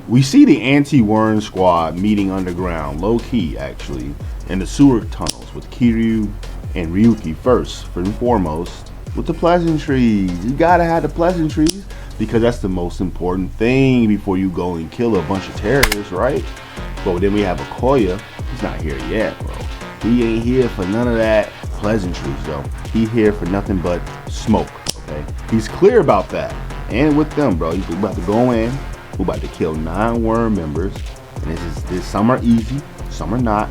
We see the anti-worm squad meeting underground, low-key actually, in the sewer tunnels with Kiryu and Ryuki first and foremost with the pleasantries. You gotta have the pleasantries because that's the most important thing before you go and kill a bunch of terrorists, right? But then we have Akoya. He's not here yet, bro. He ain't here for none of that pleasantries, though. He here for nothing but smoke, okay? He's clear about that. And with them, bro, he's about to go in. We're about to kill 9 worm members. And some are easy, some are not.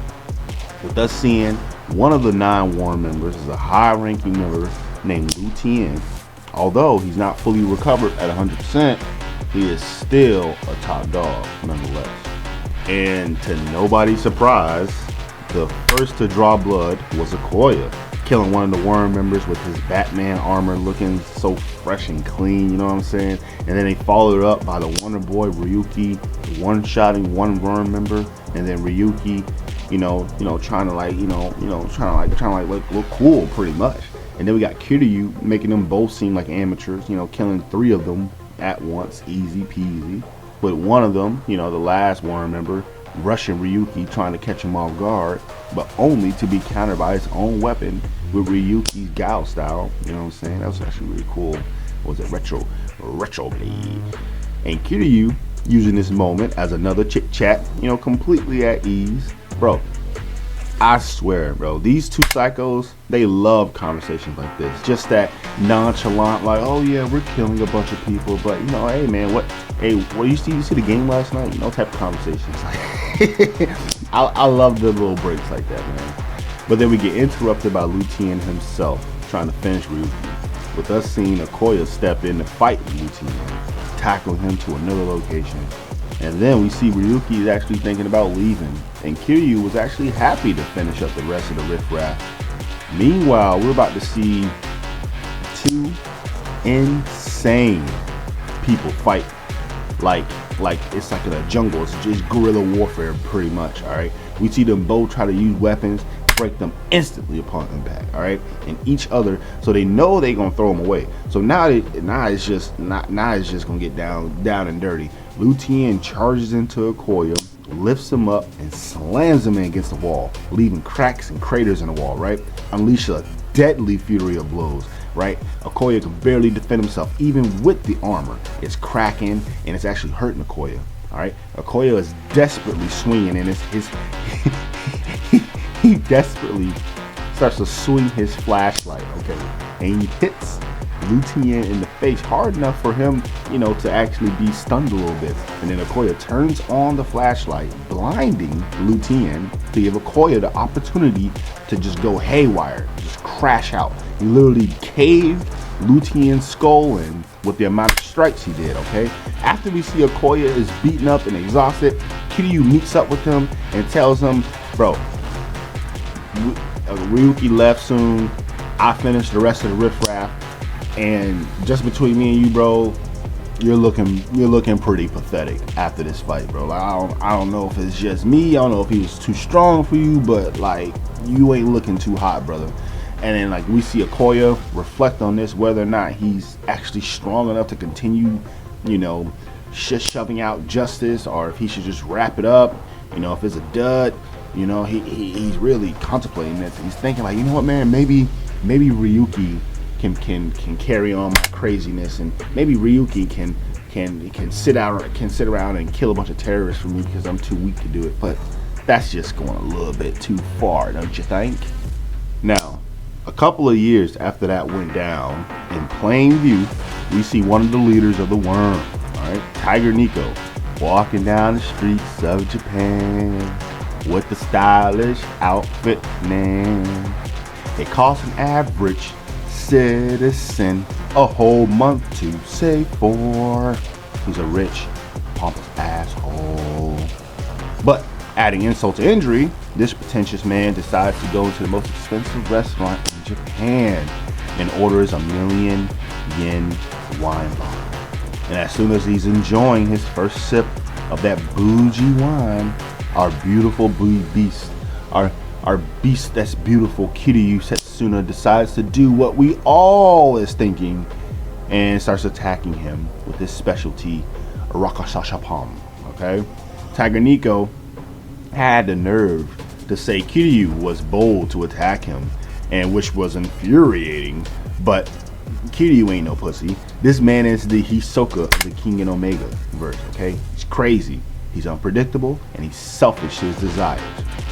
With us seeing one of the 9 worm members is a high-ranking member named Lu Tien. Although he's not fully recovered at 100%, he is still a top dog, nonetheless. And to nobody's surprise, the first to draw blood was Akoya, killing one of the worm members with his Batman armor looking so fresh and clean, you know what I'm saying? And then they followed it up by the Wonder Boy Ryuki one-shotting one worm member, and then Ryuki, trying to look cool pretty much. And then we got Kiryu making them both seem like amateurs, killing 3 of them at once, easy peasy. But one of them, the last worm member, rushing Ryuki, trying to catch him off guard, but only to be countered by his own weapon with Ryuki's Gao style. You know what I'm saying? That was actually really cool. What was it? Retro blade. And Kiryu using this moment as another chit chat, completely at ease. Bro, I swear, bro, these 2 psychos, they love conversations like this. Just that nonchalant, like, oh yeah, we're killing a bunch of people, but hey man, what you see the game last night? Type of conversations. I love the little breaks like that, man. But then we get interrupted by Lu Tien himself trying to finish Ryuki, with us seeing Akoya step in to fight Lu Tien, tackling him to another location. And then we see Ryuki is actually thinking about leaving, and Kiryu was actually happy to finish up the rest of the riffraff. Meanwhile, we're about to see 2 insane people fight like it's like in a jungle. It's just guerrilla warfare pretty much. All right, we see them both try to use weapons, break them instantly upon impact. All right, and each other, so they know they're gonna throw them away. So now it's just gonna get down and dirty. Lu Tien charges into Akoya, lifts him up, and slams him in against the wall, leaving cracks and craters in the wall, right? Unleash a deadly fury of blows, right? Akoya can barely defend himself, even with the armor. It's cracking, and it's actually hurting Akoya, all right? Akoya is desperately swinging, and he desperately starts to swing his flashlight, okay? And he hits Lu Tien in the face hard enough for him, to actually be stunned a little bit. And then Akoya turns on the flashlight, blinding Lu Tien to give Akoya the opportunity to just go haywire, just crash out. He literally caved Lu Tien's skull in with the amount of strikes he did, okay? After we see Akoya is beaten up and exhausted, Kiryu meets up with him and tells him, bro, Ryuki left soon, I finished the rest of the riffraff, and just between me and you, bro, you're looking pretty pathetic after this fight, bro. Like, I don't know if it's just me, I don't know if he was too strong for you, but like, you ain't looking too hot, brother. And then like we see Akoya reflect on this, whether or not he's actually strong enough to continue, shoving out justice, or if he should just wrap it up, if it's a dud. He's really contemplating this. He's thinking like, what, man, maybe Ryuki can carry on my craziness, and maybe Ryuki can sit around and kill a bunch of terrorists for me because I'm too weak to do it. But that's just going a little bit too far, don't you think? Now, a couple of years after that went down, in plain view, we see one of the leaders of the worm, all right, Tiger Nico, walking down the streets of Japan with the stylish outfit, man. It costs an average citizen a whole month to save for. He's a rich, pompous asshole. But adding insult to injury, this pretentious man decides to go into the most expensive restaurant in Japan and orders $1,000,000 wine bottle. And as soon as he's enjoying his first sip of that bougie wine, our beautiful beast, our beast that's beautiful, Kiryu Setsuna, decides to do what we all is thinking and starts attacking him with his specialty, Rakashashapam. okay? Tiger Nico had the nerve to say Kiryu was bold to attack him, and which was infuriating, but Kiryu ain't no pussy. This man is the Hisoka of the King and Omega verse, okay? He's crazy, he's unpredictable, and he's selfish to his desires.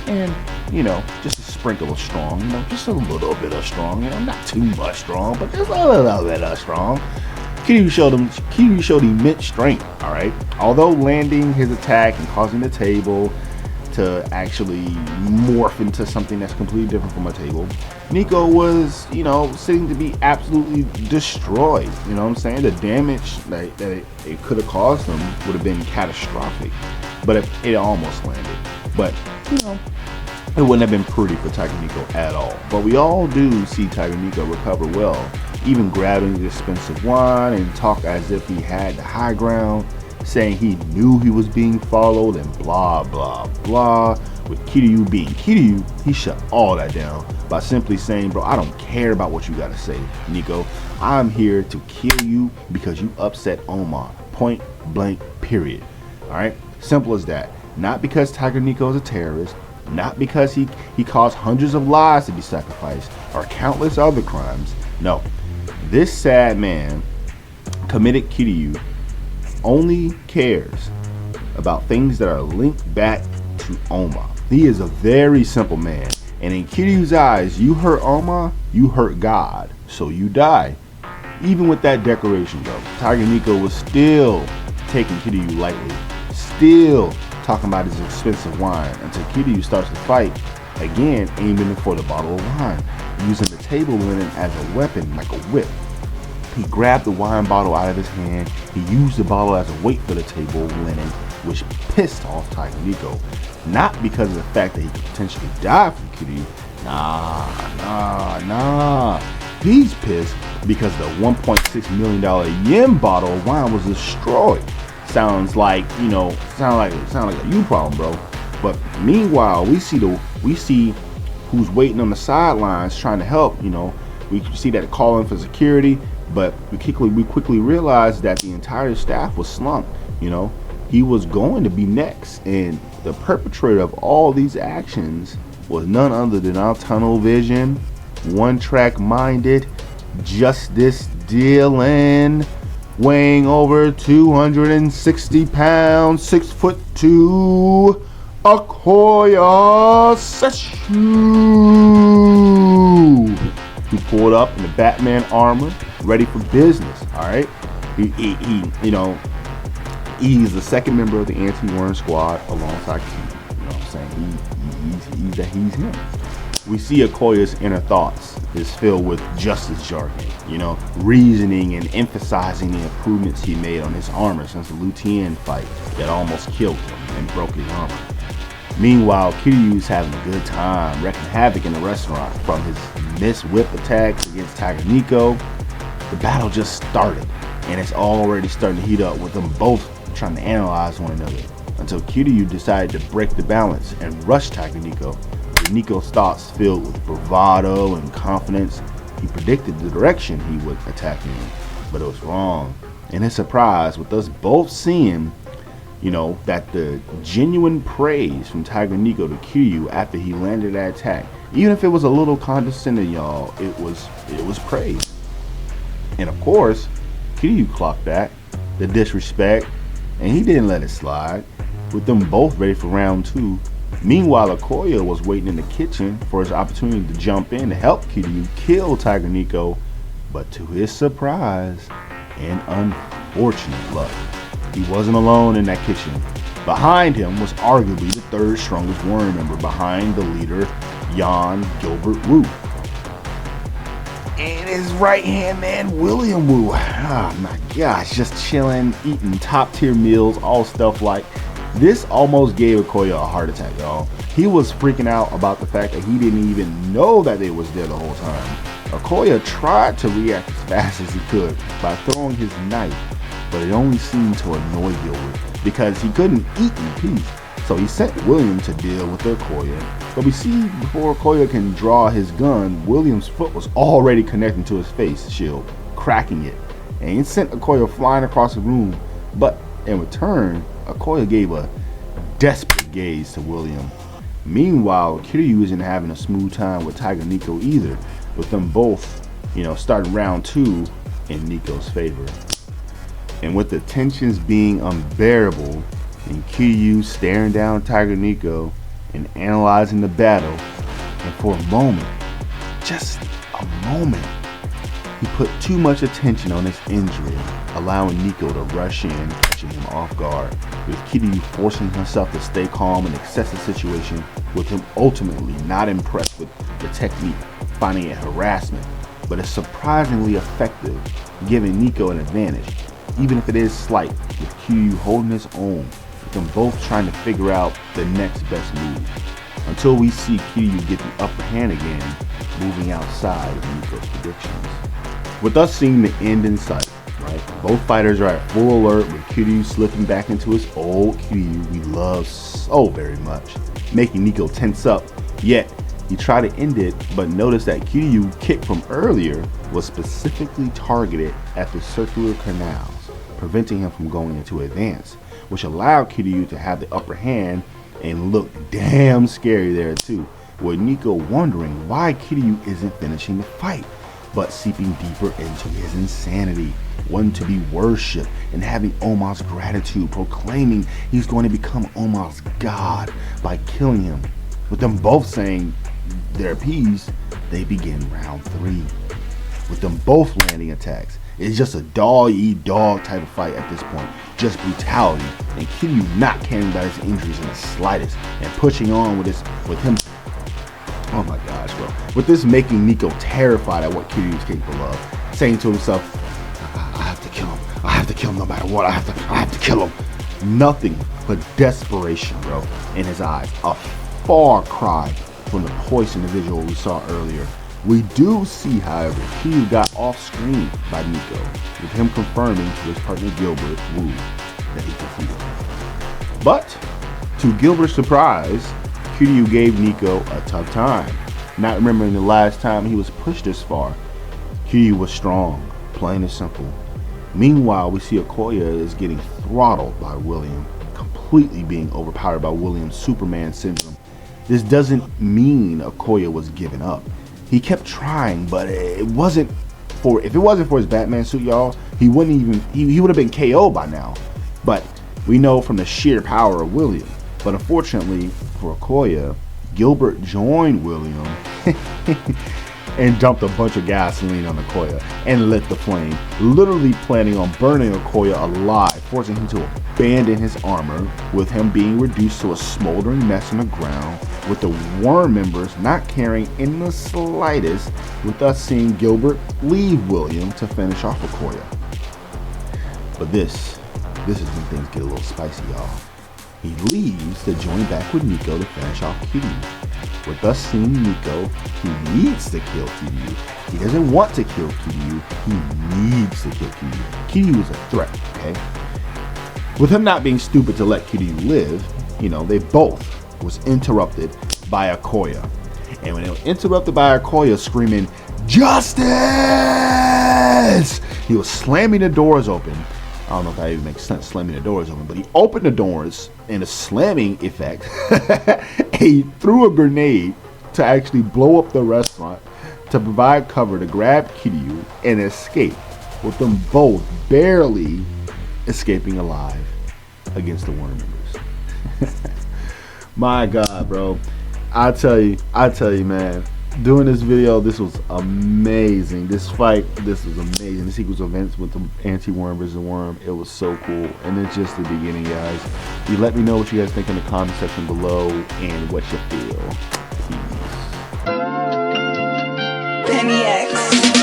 And, you know, just a sprinkle of strong, you know, just a little bit of strong, you know, not too much strong, but just a little bit of strong. Kiryu showed immense strength, alright? Although landing his attack and causing the table to actually morph into something that's completely different from a table, Nico was, you know, sitting to be absolutely destroyed. You know what I'm saying? The damage that it could have caused him would have been catastrophic, but it almost landed. But, you know, it wouldn't have been pretty for Tiger Nico at all. But we all do see Tiger Nico recover well, even grabbing the expensive wine and talk as if he had the high ground, saying he knew he was being followed and blah blah blah. With Kiryu being Kiryu, he shut all that down by simply saying, bro, I don't care about what you gotta say, Nico. I'm here to kill you because you upset Oma. Point blank, period. Alright? Simple as that. Not because Tiger Nico is a terrorist, not because he caused hundreds of lives to be sacrificed or countless other crimes. No. This sad man committed Kiryu only cares about things that are linked back to Oma. He is a very simple man, and in Kiryu's eyes, you hurt Oma, you hurt God, so you die. Even with that declaration though, Tiger Nico was still taking Kiryu lightly, still talking about his expensive wine, until Kiryu starts to fight, again aiming for the bottle of wine, using the table linen as a weapon like a whip. He grabbed the wine bottle out of his hand. He used the bottle as a weight for the table linen, which pissed off Tiger Nico. Not because of the fact that he could potentially die from Kiryu. Nah. He's pissed because the $1.6 million yen bottle of wine was destroyed. Sounds like, you know, sound like a you problem, bro. But meanwhile, we see who's waiting on the sidelines trying to help. You know, we see that calling for security. But we quickly realized that the entire staff was slumped. You know, he was going to be next, and the perpetrator of all these actions was none other than our tunnel vision, one-track minded, justice dealing, weighing over 260 pounds, 6'2", Akoya Seshu. He pulled up in the Batman armor, ready for business. All right, he you know, he's the second member of the anti-worm squad alongside King. You know what I'm saying? He's him. We see Akoya's inner thoughts is filled with justice jargon. You know, reasoning and emphasizing the improvements he made on his armor since the Lutien fight that almost killed him and broke his armor. Meanwhile, Kiryu's having a good time, wreaking havoc in the restaurant. From his missed whip attacks against Tiger Nico, the battle just started, and it's already starting to heat up with them both trying to analyze one another, until Kiryu decided to break the balance and rush Tiger Nico. With Nico's thoughts filled with bravado and confidence, he predicted the direction he would attack in, but it was wrong. And his surprise, with us both seeing, you know, that the genuine praise from Tiger Nico to Kiryu after he landed that attack, even if it was a little condescending, y'all, it was praise. And of course, Kiryu clocked that, the disrespect, and he didn't let it slide, with them both ready for round two. Meanwhile, Akoya was waiting in the kitchen for his opportunity to jump in to help Kiryu kill Tiger Nico, but to his surprise and unfortunate luck, he wasn't alone in that kitchen. Behind him was arguably the third strongest worm member behind the leader, Jan Gilbert Wu. And his right-hand man, William Wu. Oh my gosh, just chilling, eating top-tier meals, all stuff like. This almost gave Akoya a heart attack, y'all. He was freaking out about the fact that he didn't even know that they was there the whole time. Akoya tried to react as fast as he could by throwing his knife, but it only seemed to annoy Gilbert because he couldn't eat in peace. So he sent William to deal with Akoya. But we see before Akoya can draw his gun, William's foot was already connecting to his face shield, cracking it. And he sent Akoya flying across the room. But in return, Akoya gave a desperate gaze to William. Meanwhile, Kiryu isn't having a smooth time with Tiger Nico either, with them both, starting round 2 in Nico's favor. And with the tensions being unbearable, and Kiryu staring down Tiger Nico and analyzing the battle, and for a moment, just a moment, he put too much attention on his injury, allowing Nico to rush in, catching him off guard, with Kiryu forcing himself to stay calm and assess the situation, with him ultimately not impressed with the technique, finding it harassment, but it's surprisingly effective, giving Nico an advantage, even if it is slight, with Kiryu holding his own, with them both trying to figure out the next best move, until we see Kiryu get the upper hand again, moving outside of Nico's predictions. With us seeing the end in sight, right? Both fighters are at full alert, with Kiryu slipping back into his old Kiryu we love so very much, making Nico tense up, yet he tried to end it, but noticed that Kiryu kick from earlier was specifically targeted at the circular canals, preventing him from going into advance, which allowed Kiryu to have the upper hand and look damn scary there too, with Nico wondering why Kiryu isn't finishing the fight, but seeping deeper into his insanity, wanting to be worshipped and having Oma's gratitude, proclaiming he's going to become Oma's god by killing him. With them both saying they're appeased, they begin round 3, with them both landing attacks. It's just a dog-eat-dog type of fight at this point, just brutality, and Kiryu not caring about his injuries in the slightest, and pushing on with him. Oh my gosh, bro. With this making Nico terrified at what Kiryu is capable of, saying to himself, I have to kill him. I have to kill him no matter what. I have to kill him. Nothing but desperation, bro, in his eyes. A far cry from the poison visual we saw earlier. We do see, however, Kiryu got off screen by Nico, with him confirming to his partner Gilbert Wu that he defeated him. But, to Gilbert's surprise, Kiryu gave Nico a tough time, not remembering the last time he was pushed this far. Kiryu was strong, plain and simple. Meanwhile, we see Akoya is getting throttled by William, completely being overpowered by William's Superman syndrome. This doesn't mean Akoya was giving up. He kept trying, but if it wasn't for his Batman suit, y'all, he would have been KO'd by now. But we know from the sheer power of William. But unfortunately for Akoya, Gilbert joined William and dumped a bunch of gasoline on Akoya and lit the flame, literally planning on burning Akoya alive, forcing him to abandon his armor, with him being reduced to a smoldering mess on the ground, with the worm members not caring in the slightest, with us seeing Gilbert leave William to finish off Akoya. But this is when things get a little spicy, y'all. He leaves to join back with Nico to finish off Kiryu. With us seeing Nico, he needs to kill Kiryu. He doesn't want to kill Kiryu, he needs to kill Kiryu. Kiryu is a threat, okay? With him not being stupid to let Kiryu live, they both was interrupted by Akoya. And when they were interrupted by Akoya screaming, "Justice!" he was slamming the doors open. I don't know if that even makes sense, slamming the doors open, but he opened the doors in a slamming effect. He threw a grenade to actually blow up the restaurant to provide cover to grab Kiryu and escape, with them both barely escaping alive against the worm members. My God, bro. I tell you, man. Doing this video, this was amazing. This fight, this was amazing. The sequence of events with the anti-worm versus the worm, it was so cool. And it's just the beginning, guys. You let me know what you guys think in the comment section below and what you feel. Peace. Penny X.